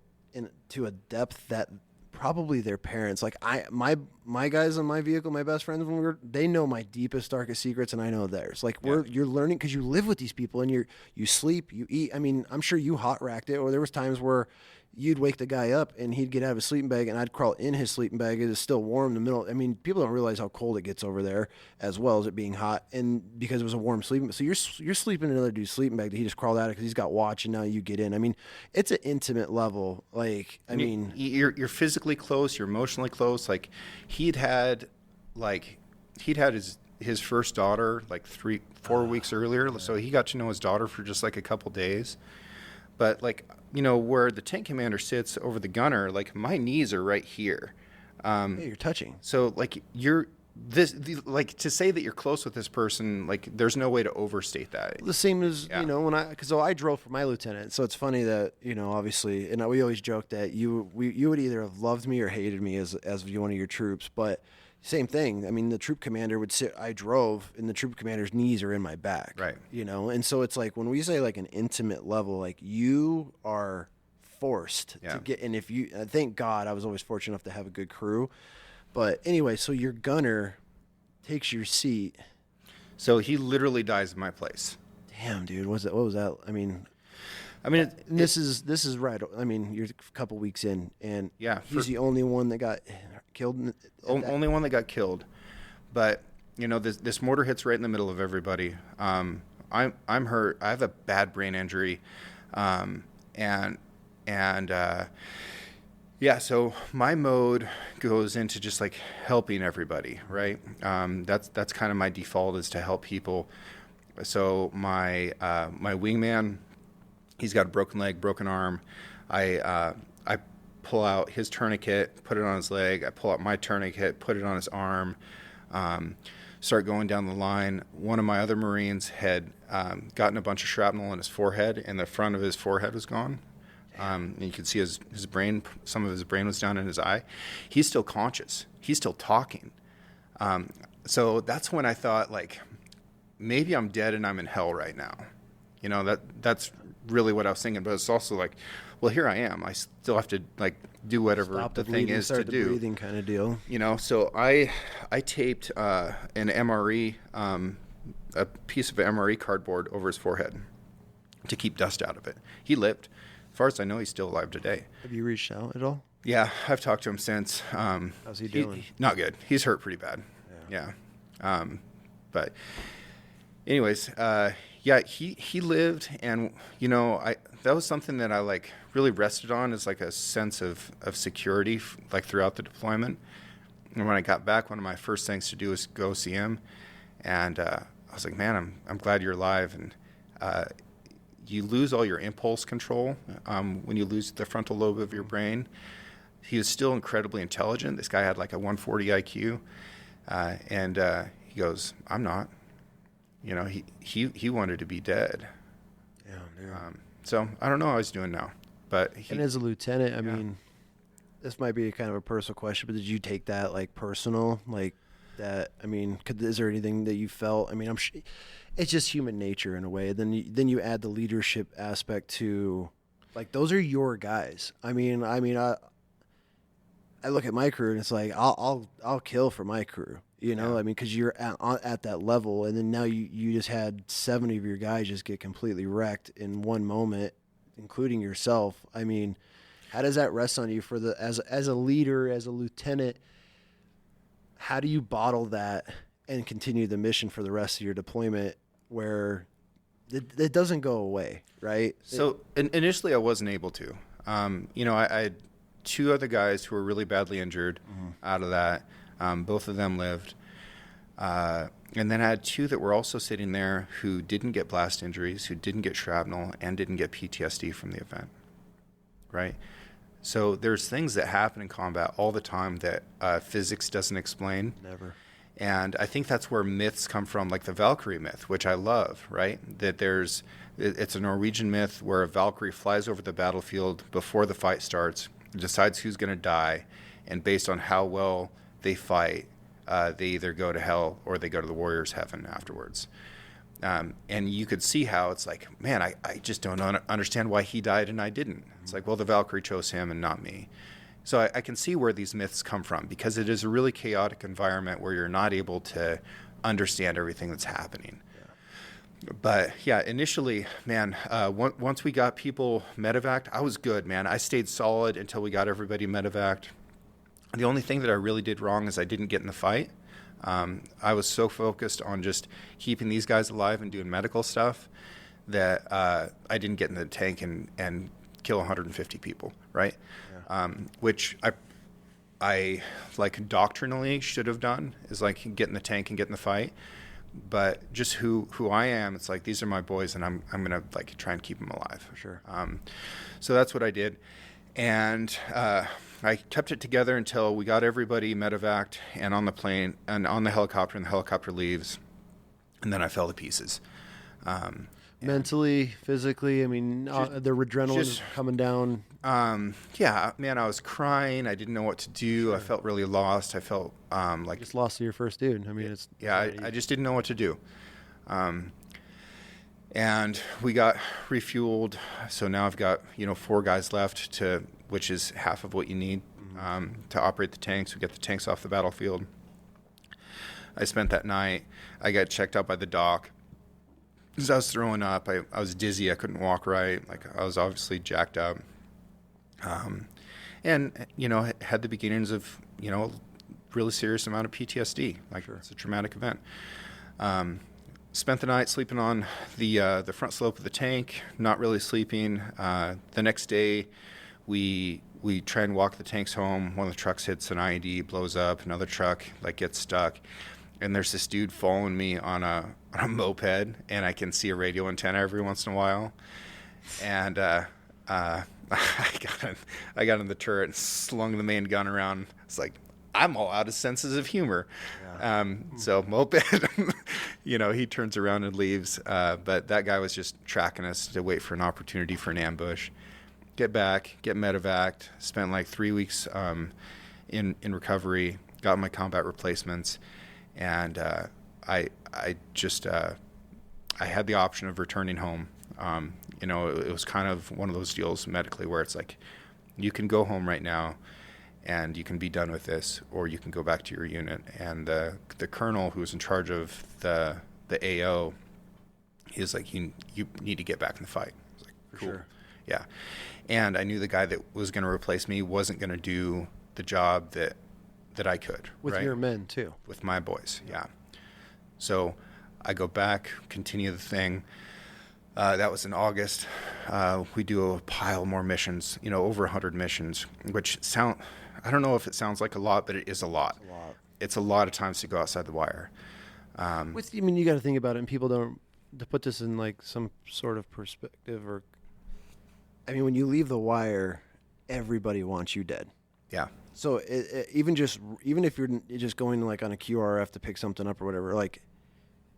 to a depth that probably their parents, like my my guys on my vehicle, my best friends, they know my deepest, darkest secrets, and I know theirs. Like you're learning because you live with these people, and you sleep, you eat. I mean, I'm sure you hot racked it, or there was times where you'd wake the guy up and he'd get out of his sleeping bag and I'd crawl in his sleeping bag. It is still warm in the middle. I mean, people don't realize how cold it gets over there as well as it being hot. And because it was a warm sleeping bag. So you're sleeping in another dude's sleeping bag that he just crawled out of because he's got watch and now you get in. I mean, it's an intimate level. Like, I mean, you're physically close, you're emotionally close. Like he'd had his first daughter like 4 weeks earlier. Yeah. So he got to know his daughter for just like a couple days. But like, you know, where the tank commander sits over the gunner, like my knees are right here. Yeah, you're touching. So like like to say that you're close with this person, like there's no way to overstate that. The same as, you know, because I drove for my lieutenant. So it's funny that, you know, obviously, and we always joke that you would either have loved me or hated me as one of your troops. But same thing. I mean, the troop commander would sit, I drove, and the troop commander's knees are in my back. Right. You know, and so it's like when we say like an intimate level, like you are forced to get, and thank God I was always fortunate enough to have a good crew. But anyway, so your gunner takes your seat. So he literally dies in my place. Damn, dude. What was that? I mean, this is right. I mean, you're a couple weeks in, and he's the only one that got killed. Only one that got killed. But you know, this mortar hits right in the middle of everybody. I'm hurt. I have a bad brain injury, so my mode goes into just like helping everybody, right? That's kind of my default, is to help people. So my wingman, he's got a broken leg, broken arm. I pull out his tourniquet, put it on his leg. I pull out my tourniquet, put it on his arm. Start going down the line. One of my other Marines had gotten a bunch of shrapnel in his forehead, and the front of his forehead was gone. And you could see his brain, some of his brain was down in his eye. He's still conscious. He's still talking. So that's when I thought, like, maybe I'm dead and I'm in hell right now. You know, that's really what I was thinking. But it's also like, well, here I am. I still have to like do whatever the thing is to do. Breathing kind of deal. You know, so I taped an MRE, a piece of MRE cardboard over his forehead to keep dust out of it. He lived. As far as I know, he's still alive today. Have you reached out at all? Yeah, I've talked to him since. How's he doing? Not good. He's hurt pretty bad. Yeah. But anyways, he lived, and you know, that was something that I like really rested on, is like a sense of security, like throughout the deployment. And when I got back, one of my first things to do was go see him, and I was like, man, I'm glad you're alive. And you lose all your impulse control when you lose the frontal lobe of your brain. He was still incredibly intelligent. This guy had like a 140 IQ, and he goes, I'm not. You know, he wanted to be dead. Yeah. So I don't know how he's doing now. But and as a lieutenant, I mean, this might be kind of a personal question, but did you take that like personal, like that? I mean, is there anything that you felt? I mean, it's just human nature in a way. Then you add the leadership aspect to, like, those are your guys. I look at my crew and it's like I'll kill for my crew. You know, I mean, because you're at that level, and then now you just had 70 of your guys just get completely wrecked in one moment, including yourself. I mean, how does that rest on you as a leader, as a lieutenant? How do you bottle that and continue the mission for the rest of your deployment, where it doesn't go away, right? So initially, I wasn't able to. You know, I had two other guys who were really badly injured out of that. Both of them lived. And then I had two that were also sitting there who didn't get blast injuries, who didn't get shrapnel, and didn't get PTSD from the event, right? So there's things that happen in combat all the time that physics doesn't explain. Never. And I think that's where myths come from, like the Valkyrie myth, which I love, right? That it's a Norwegian myth where a Valkyrie flies over the battlefield before the fight starts, decides who's going to die, and based on how well they fight, they either go to hell or they go to the warrior's heaven afterwards. And you could see how it's like, man, I just don't understand why he died and I didn't. It's like, well, the Valkyrie chose him and not me. So I can see where these myths come from, because it is a really chaotic environment where you're not able to understand everything that's happening. But yeah, initially, man, once we got people medevaced, I was good, man. I stayed solid until we got everybody medevaced. The only thing that I really did wrong is I didn't get in the fight. I was so focused on just keeping these guys alive and doing medical stuff that I didn't get in the tank and kill 150 people, right? Yeah. Which I like doctrinally should have done, is like get in the tank and get in the fight. But just who I am, it's like, these are my boys, and I'm gonna like try and keep them alive. For sure. So that's what I did, and I kept it together until we got everybody medevaced and on the plane and on the helicopter, and the helicopter leaves, and then I fell to pieces. Mentally, physically, I mean, the adrenaline is coming down. Yeah, man, I was crying. I didn't know what to do. Sure. I felt really lost. I felt like just lost to your first dude. I mean, I just didn't know what to do. And we got refueled. So now I've got 4 guys left which is half of what you need to operate the tanks. We get the tanks off the battlefield. I spent that night. I got checked out by the doc. Because I was throwing up, I was dizzy, I couldn't walk right, like I was obviously jacked up. And, had the beginnings of, a really serious amount of PTSD, like sure. It's a traumatic event. Spent the night sleeping on the front slope of the tank, not really sleeping. The next day, we try and walk the tanks home. One of the trucks hits an IED, blows up, another truck gets stuck. And there's this dude following me on a moped, and I can see a radio antenna every once in a while. And I got in the turret and slung the main gun around. It's like, I'm all out of senses of humor. Yeah. So moped, he turns around and leaves. But that guy was just tracking us to wait for an opportunity for an ambush. Get back, get medevaced, spent like 3 weeks in recovery, got my combat replacements. And I had the option of returning home. It was kind of one of those deals medically where it's like, you can go home right now and you can be done with this, or you can go back to your unit. And the colonel who was in charge of the AO, he was like, you need to get back in the fight. I was like, cool. Sure. Yeah. And I knew the guy that was going to replace me wasn't going to do the job that I could. With right? your men, too. With my boys, yeah. So I go back, continue the thing. That was in August. We do a pile more missions, over 100 missions, which I don't know if it sounds like a lot, but it is a lot. It's a lot of times to go outside the wire. You got to think about it, and people don't, to put this in like some sort of perspective, when you leave the wire, everybody wants you dead. Yeah. So even if you're just going like on a QRF to pick something up or whatever, like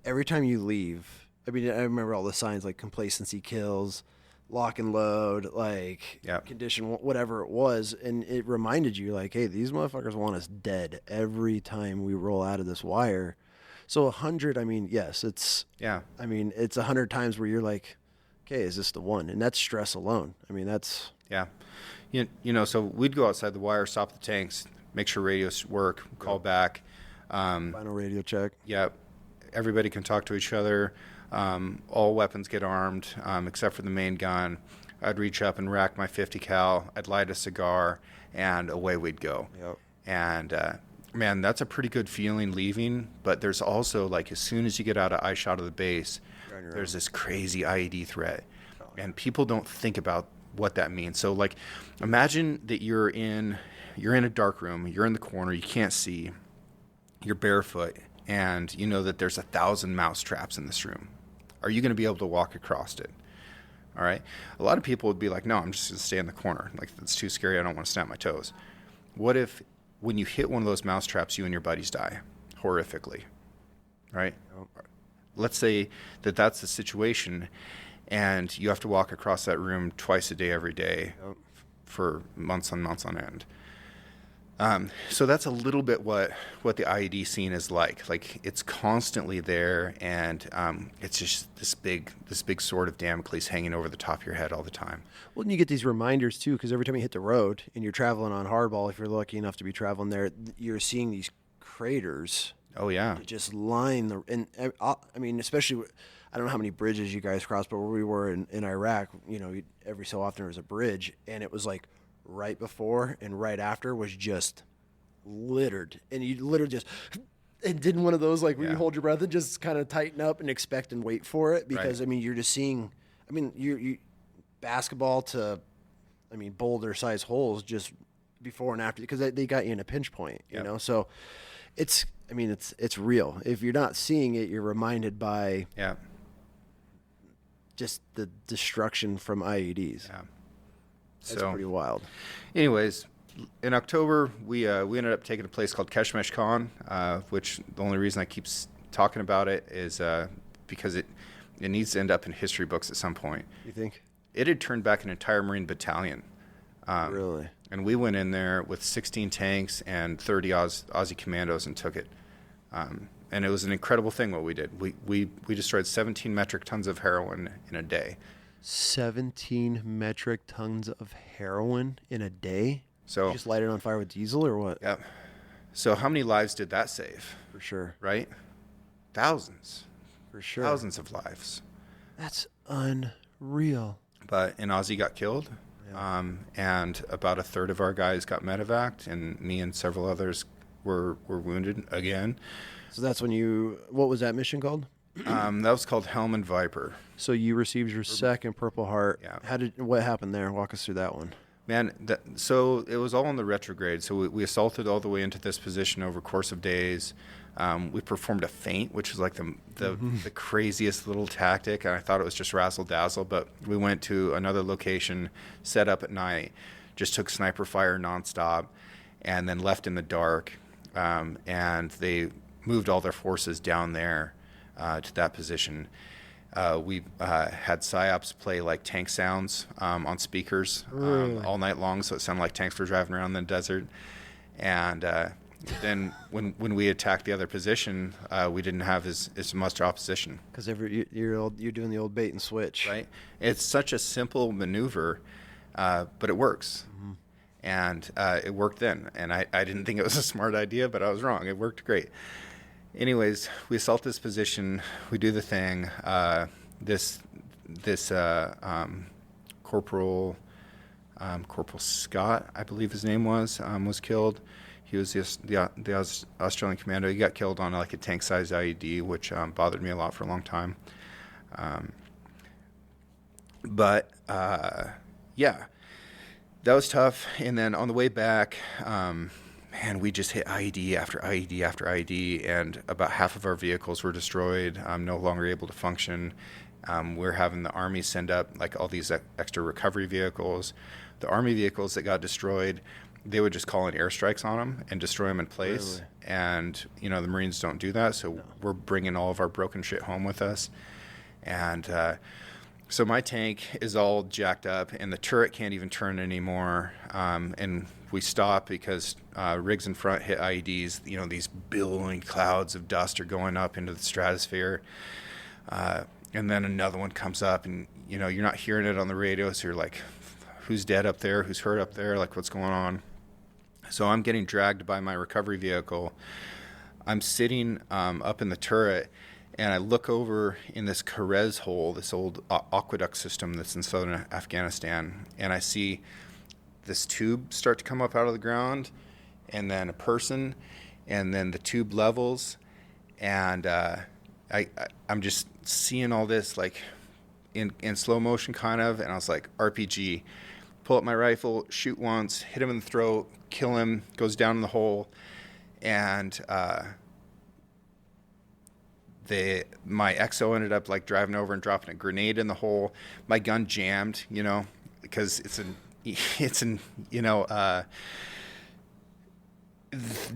every time you leave, I remember all the signs like complacency kills, lock and load, like condition, whatever it was. And it reminded you like, hey, these motherfuckers want us dead every time we roll out of this wire. So 100, yes, it's 100 times where you're like, okay, is this the one? And that's stress alone. That's... Yeah. So we'd go outside the wire, stop the tanks, make sure radios work, call back. Final radio check. Yeah. Everybody can talk to each other. All weapons get armed, except for the main gun. I'd reach up and rack my 50 cal. I'd light a cigar, and away we'd go. Yep. And, man, that's a pretty good feeling leaving. But there's also, like, as soon as you get out of eyeshot of the base, there's this crazy IED threat. And people don't think about what that means. So like, imagine that you're in a dark room, you're in the corner, you can't see, you're barefoot, and you know that there's 1,000 mouse traps in this room. Are you going to be able to walk across it? All right. A lot of people would be like, no, I'm just going to stay in the corner. Like, that's too scary. I don't want to snap my toes. What if when you hit one of those mouse traps, you and your buddies die horrifically, right? Let's say that that's the situation, and you have to walk across that room twice a day, every day, for months and months on end. So that's a little bit what the IED scene is like. Like it's constantly there, and it's just this big sword of Damocles hanging over the top of your head all the time. Well, and you get these reminders too, because every time you hit the road and you're traveling on hardball, if you're lucky enough to be traveling there, you're seeing these craters. Oh yeah, that just line the. And I mean, especially, I don't know how many bridges you guys crossed, but where we were in Iraq, every so often there was a bridge, and it was like right before and right after was just littered, and you literally just. And didn't one of those like where you hold your breath and just kind of tighten up and expect and wait for it, because Right. I mean you're just seeing. I mean you basketball to, I mean, boulder size holes just before and after, because they got you in a pinch point, you know. So it's, I mean, it's real. If you're not seeing it, you're reminded by just the destruction from IEDs. Yeah. That's So, pretty wild. anyways, in October we ended up taking a place called Keshmesh Khan, which the only reason I keep talking about it is because it needs to end up in history books at some point. You think? It had turned back an entire Marine battalion. Really? And we went in there with 16 tanks and 30 Aussie commandos and took it. And it was an incredible thing what we did. We destroyed 17 metric tons of heroin in a day. 17 metric tons of heroin in a day? So You just light it on fire with diesel or what? yeah. So how many lives did that save? For sure. Right? Thousands. For sure. Thousands of lives. That's unreal. But an Aussie got killed. And about a third of our guys got medevaced, and me and several others were wounded again. So that's when what was that mission called? That was called Helm and Viper. So you received your second Purple Heart. Yeah. What happened there? Walk us through that one. Man, so it was all in the retrograde. So we assaulted all the way into this position over a course of days. We performed a feint, which was like the craziest little tactic, and I thought it was just razzle dazzle. But we went to another location, set up at night, just took sniper fire nonstop, and then left in the dark. And they moved all their forces down there to that position. We had psyops play like tank sounds on speakers all night long, so it sounded like tanks were driving around in the desert. And then when we attacked the other position, we didn't have as much opposition. Because you're doing the old bait and switch. Right? It's such a simple maneuver, but it works. Mm-hmm. And it worked then. And I didn't think it was a smart idea, but I was wrong. It worked great. Anyways, we assault this position. We do the thing. This Corporal Scott, I believe his name was killed. He was the Australian commando. He got killed on like a tank-sized IED, which bothered me a lot for a long time. But yeah, that was tough. And then on the way back, man, we just hit IED after IED after IED, and about half of our vehicles were destroyed, no longer able to function. We're having the Army send up like all these extra recovery vehicles. The Army vehicles that got destroyed, they would just call in airstrikes on them and destroy them in place. Really? And, the Marines don't do that, so we're bringing all of our broken shit home with us. And so my tank is all jacked up, and the turret can't even turn anymore. And we stop because rigs in front hit IEDs. These billowing clouds of dust are going up into the stratosphere. And then another one comes up, and, you're not hearing it on the radio, so you're like, who's dead up there? Who's hurt up there? Like, what's going on? So I'm getting dragged by my recovery vehicle. I'm sitting up in the turret, and I look over in this Karez hole, this old aqueduct system that's in southern Afghanistan, and I see this tube start to come up out of the ground, and then a person, and then the tube levels, and I'm just seeing all this like in slow motion kind of, and I was like, RPG, pull up my rifle, shoot once, hit him in the throat, kill him, goes down in the hole, and my XO ended up like driving over and dropping a grenade in the hole. My gun jammed, because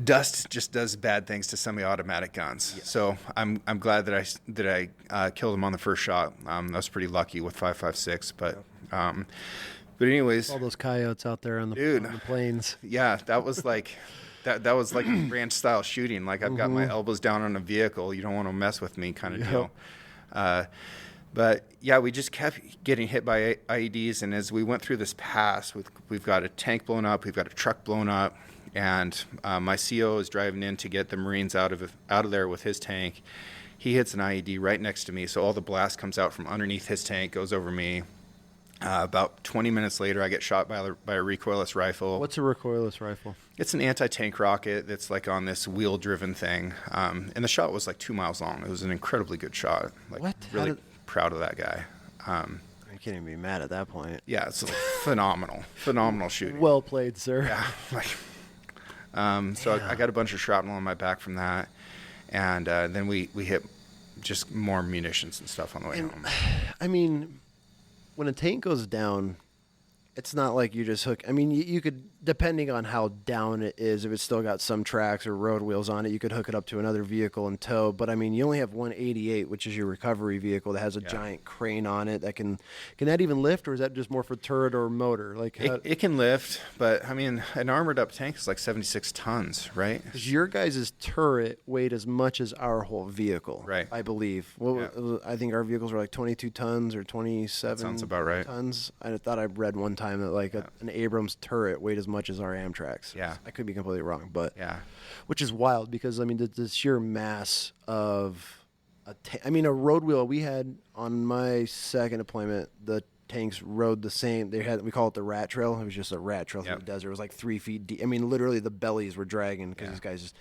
dust just does bad things to semi-automatic guns. Yes. So I'm glad that I killed him on the first shot. I was pretty lucky with 5.56, but But anyways, All those coyotes out there on the, Dude. on the plains. yeah, that was like that was like ranch style shooting. Like I've got my elbows down on a vehicle. You don't want to mess with me, kind of deal. But yeah, we just kept getting hit by IEDs, and as we went through this pass, we've got a tank blown up, we've got a truck blown up, and my CO is driving in to get the Marines out of there with his tank. He hits an IED right next to me, so all the blast comes out from underneath his tank, goes over me. About 20 minutes later, I get shot by a recoilless rifle. What's a recoilless rifle? It's an anti-tank rocket that's like on this wheel-driven thing, and the shot was like 2 miles long. It was an incredibly good shot. Like, What? Really proud of that guy. I can't even be mad at that point. Yeah, it's phenomenal shooting. Well played, sir. Yeah, so I got a bunch of shrapnel on my back from that, and then we hit just more munitions and stuff on the way home. I mean, when a tank goes down, it's not like you just hook. I mean, you could, depending on how down it is, if it's still got some tracks or road wheels on it, you could hook it up to another vehicle and tow. But I mean, you only have 188, which is your recovery vehicle that has a giant crane on it that can that even lift, or is that just more for turret or motor? Like it can lift, but I mean, an armored up tank is like 76 tons, right? Because your guys' turret weighed as much as our whole vehicle, right? I believe. I think our vehicles were like 22 tons or 27. That sounds about right. Tons. I thought I read one time that like an Abrams turret weighed as much as our Amtraks. Yeah, I could be completely wrong, but yeah, which is wild because I mean the sheer mass of a road wheel we had on my second deployment. The tanks rode the same. We call it the rat trail. It was just a rat trail through the desert. It was like 3 feet deep. I mean, literally the bellies were dragging because these guys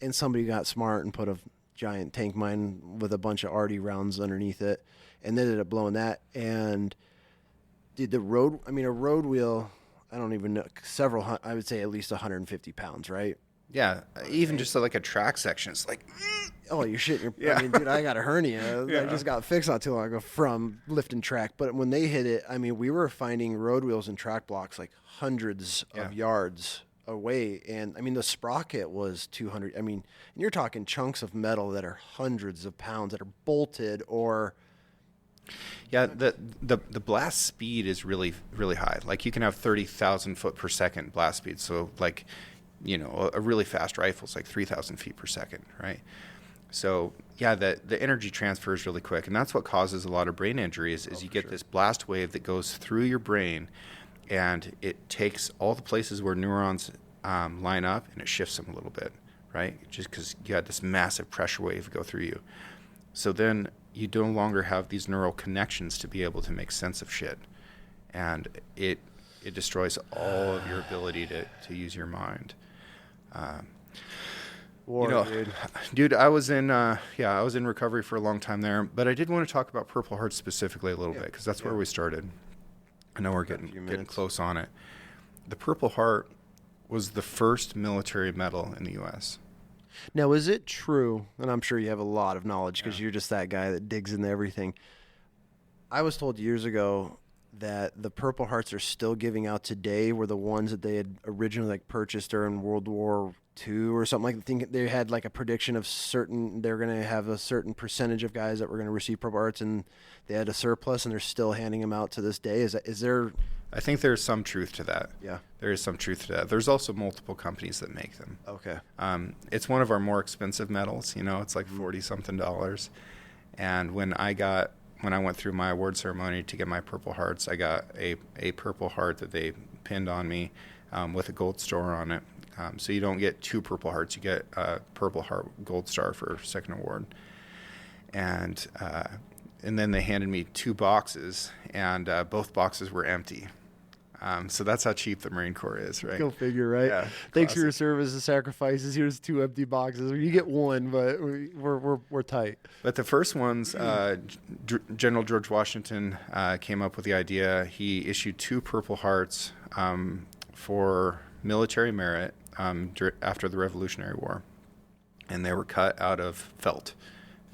and somebody got smart and put a giant tank mine with a bunch of arty rounds underneath it, and they ended up blowing that. And dude, a road wheel, I don't even know, I would say at least 150 pounds, right? Yeah, even just like a track section, it's like, oh, you're shitting I mean, dude, I got a hernia. I just got fixed not too long ago from lifting track. But when they hit it, I mean, we were finding road wheels and track blocks like hundreds of yards away. And I mean, the sprocket was 200. I mean, and you're talking chunks of metal that are hundreds of pounds that are bolted or... Yeah, the blast speed is really, really high. Like you can have 30,000 foot per second blast speed. So like, you know, a really fast rifle is like 3,000 feet per second, right? So yeah, the energy transfer is really quick, and that's what causes a lot of brain injuries. Is you get this blast wave that goes through your brain, and it takes all the places where neurons line up, and it shifts them a little bit, right? Just because you had this massive pressure wave go through you. So then you no longer have these neural connections to be able to make sense of shit, and it destroys all of your ability to use your mind. Dude, I was in recovery for a long time there, but I did want to talk about Purple Heart specifically a little bit because that's where we started. I know we're getting close on it. The Purple Heart was the first military medal in the U.S. Now, is it true, and I'm sure you have a lot of knowledge because you're just that guy that digs into everything. I was told years ago that the Purple Hearts are still giving out today were the ones that they had originally purchased during World War II or something like that. I think they had like a prediction of they're going to have a certain percentage of guys that were going to receive Purple Hearts, and they had a surplus, and they're still handing them out to this day. Is there? I think there's some truth to that. Yeah. There is some truth to that. There's also multiple companies that make them. Okay. It's one of our more expensive medals. You know, it's like $40-something. And when I went through my award ceremony to get my Purple Hearts, I got a Purple Heart that they pinned on me with a gold star on it. So you don't get 2 Purple Hearts. You get a Purple Heart Gold Star for second award. And then they handed me 2 boxes, and both boxes were empty. So that's how cheap the Marine Corps is, right? Go figure, right? Yeah, Thanks for your service and sacrifices. Here's 2 empty boxes. You get 1, but we're tight. But the first ones, General George Washington came up with the idea. He issued 2 Purple Hearts for military merit after the Revolutionary War, and they were cut out of felt.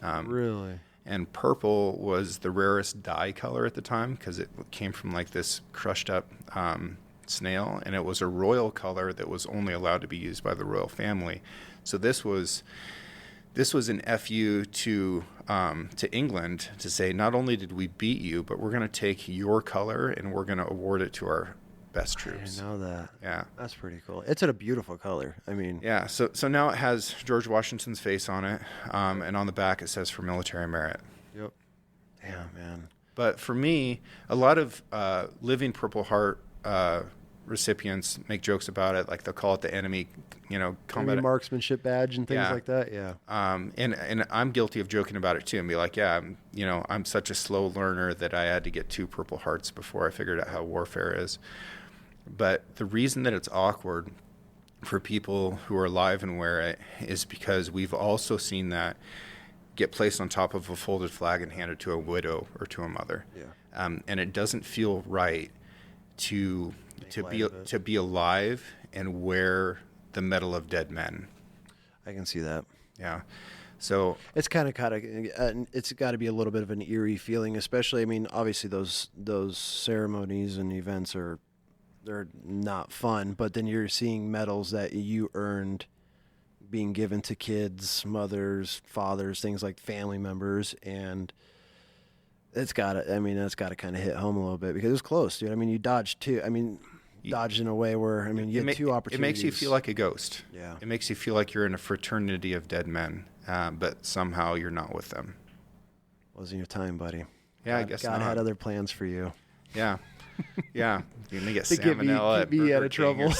Really? And purple was the rarest dye color at the time because it came from like this crushed up snail, and it was a royal color that was only allowed to be used by the royal family. So this was an FU to to England to say, not only did we beat you, but we're going to take your color and we're going to award it to our best troops. I know that. Yeah. That's pretty cool. It's in a beautiful color. I mean. Yeah. So now it has George Washington's face on it. And on the back, it says for military merit. Yep. Damn, man. But for me, a lot of living Purple Heart recipients make jokes about it. Like they'll call it the enemy, combat marksmanship badge and things like that. Yeah. And I'm guilty of joking about it too and be like, yeah, I'm such a slow learner that I had to get 2 Purple Hearts before I figured out how warfare is. But the reason that it's awkward for people who are alive and wear it is because we've also seen that get placed on top of a folded flag and handed to a widow or to a mother. Yeah. And it doesn't feel right to be alive and wear the medal of dead men. I can see that. Yeah. So it's kind of it's got to be a little bit of an eerie feeling, especially. I mean, obviously those ceremonies and events they're not fun, but then you're seeing medals that you earned being given to kids, mothers, fathers, things like family members, and that's got to kind of hit home a little bit because it was close, dude. I mean, you dodged two. I mean, dodged in a way where, I mean, you had 2 opportunities. It makes you feel like a ghost. Yeah. It makes you feel like you're in a fraternity of dead men, but somehow you're not with them. Wasn't your time, buddy. Yeah, I guess God not. had other plans for you. Yeah. Yeah. You're going to get to salmonella keep me out of trouble.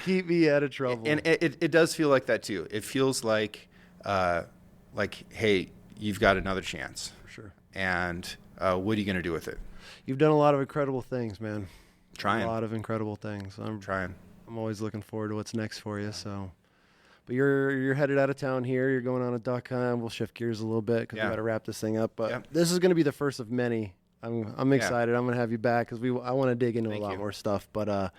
Keep me out of trouble. And it does feel like that too. It feels like hey, you've got another chance. For sure. And what are you going to do with it? You've done a lot of incredible things, man. Trying. A lot of incredible things. I'm trying. I'm always looking forward to what's next for you. So, but you're headed out of town here. You're going on a duck hunt. We'll shift gears a little bit because we got to wrap this thing up. But this is going to be the first of many. I'm excited. I'm going to have you back because I want to dig into a lot more stuff. But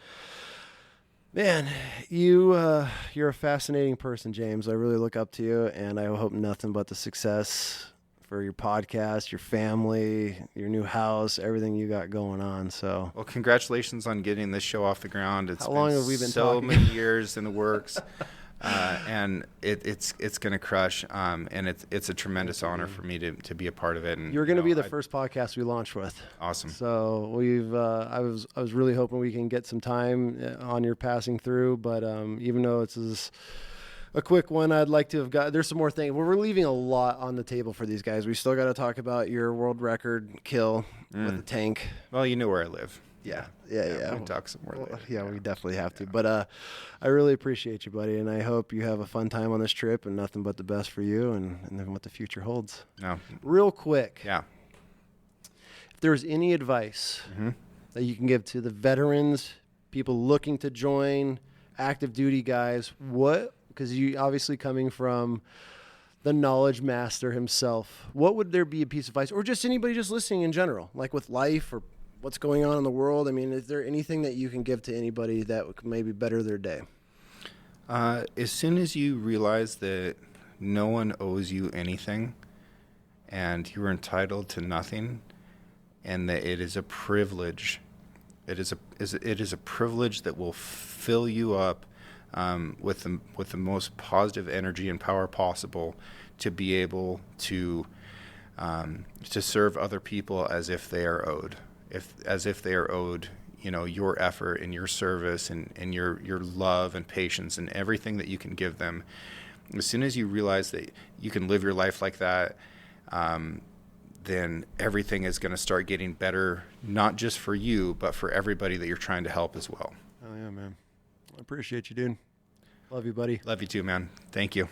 man, you're a fascinating person, James. I really look up to you, and I hope nothing but the success for your podcast, your family, your new house, everything you got going on. So, well, congratulations on getting this show off the ground. It's How long have we been so talking? many years in the works, and it's going to crush. And it's a tremendous honor for me to be a part of it. And you're going to be the first podcast we launch with. Awesome. So I was really hoping we can get some time on your passing through, but even though it's a quick one, I'd like to have got. There's some more things. We're leaving a lot on the table for these guys. We still got to talk about your world record kill with the tank. Well, you know where I live. Yeah. We can talk some more later. Yeah, we definitely have to. But I really appreciate you, buddy, and I hope you have a fun time on this trip and nothing but the best for you and then what the future holds. No. Real quick. Yeah. If there's any advice that you can give to the veterans, people looking to join, active duty guys, because you obviously coming from the knowledge master himself, what would there be a piece of advice, or just anybody just listening in general, like with life or what's going on in the world? I mean, is there anything that you can give to anybody that would maybe better their day? As soon as you realize that no one owes you anything and you are entitled to nothing, and that it is a privilege, it is a privilege that will fill you up with the most positive energy and power possible to be able to serve other people as if they are owed. As if they are owed, your effort and your service and your love and patience and everything that you can give them. As soon as you realize that you can live your life like that, then everything is going to start getting better, not just for you, but for everybody that you're trying to help as well. Oh, yeah, man. I appreciate you, dude. Love you, buddy. Love you too, man. Thank you.